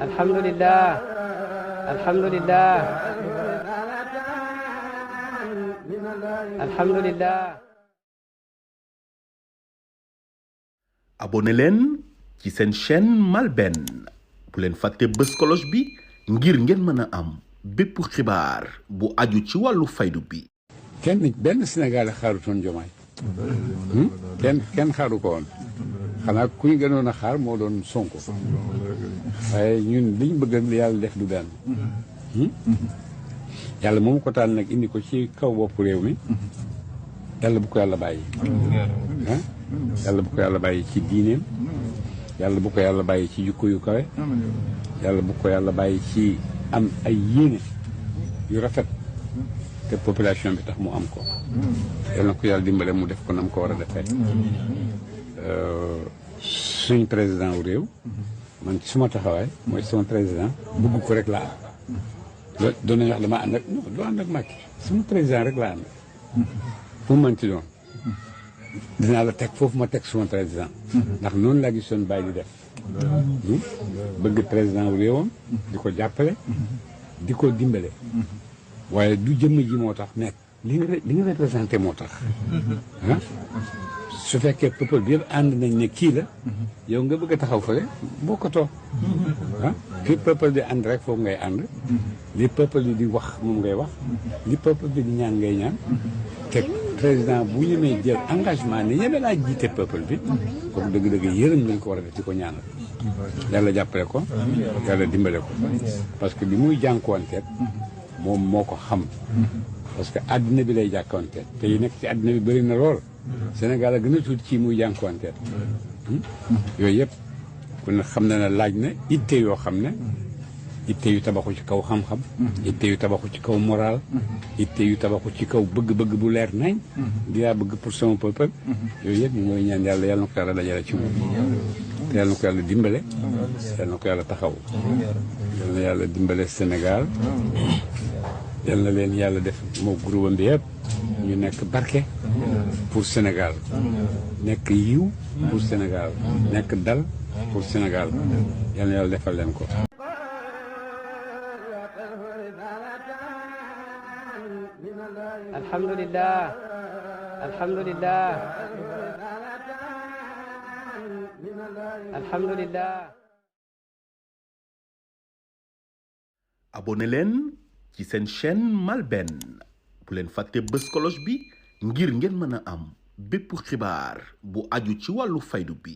alhamdulillah alhamdulillah alhamdulillah. abonné leen ci seen chaîne MALBN bu leen fàtte bës cloche bi ngir ngeen mën a am bépp xibaar bu aju ci wàllu faydu bi. benn Sénégal xaarutoon Diomaye kenn xaaru ko woon xanaa kuñ gënoon a xaar moo doon Sonko waaye ñun liñ bëgg ak yàlla def du benn yàlla moom ko taal nag indi ko ci kaw boppu réew mi yàlla bu ko yàlla bàyyi yàlla bu ko yàlla bàyyi ci diineem yàlla bu ko yàlla bàyyi ci jukko yu kawe yàlla bu ko yàlla bàyyi ci am ay yéene yu rafet te population bi tax mu am ko yàlla na ko yàlla dimbale mu def ko nam ko war a defee suñ président wu réew man ci suma taxawaay mooy sama président bëgg ko rek laa am doon nañu wax dama ànd ak non doo ànd ak Macky suma président rek laa ànd fu mu mënti doon dinaa la teg foofu ma teg suma président ndax noonu laa gisoon bàyyi di def bëgg président wu réewam di ko jàppale di ko dimbale waaye du jëmm ji moo tax nekk li nga représenté moo tax su fekkee peuple bi yëpp ànd nañ ne kii la yow nga bëgg a taxaw fële bokkatoo fi peuple di ànd rek foofu ngay ànd li peuple bi di wax moom ngay wax li peuple bi di ñaan ngay ñaan te président bu ñemee jël engagement ne ñeme laa jiite peuple bi kooku dëgg-dëgg yërëm lañ ko war a def di ko ñaanal yàlla jàppale ko yàlla dimbale ko parce que li muy jànkuwanteet moom moo ko xam parce que àddina bi lay jànkuwanteet te yi nekk ci àddina bi bëri na lool Sénégal a gën a tuuti ci muy jànkuwanteet yooyu yëpp ku ne xam na ne laaj na itte yoo xam ne itte yu tabaxu ci kaw xam-xam itte yu tabaxu ci kaw moral itte yu tabaxu ci kaw bëgg-bëgg bu leer nañ dinaa bëgg pour sama peuple yooyu yëpp ñu mooy ñaan yàlla yàlla na ko yàlla dajale ci moom te yàlla na ko yàlla dimbale yàlla na ko yàlla taxaw yàlla na yàlla dimbale Sénégal yàlla na leen yàlla def moo groupe bi yëpp ñu nekk barke pour Sénégal nekk yiw pour Sénégal nekk dal pour Sénégal yàlla na yàlla defal leen ko alhamdulillah alhamdulillah alhamdulillah. abonné leen ci seen chaîne MALBN bu leen fàtte bës cloche bi ngir ngeen mën a am bépp xibaar bu aju ci wàllu faydu bi.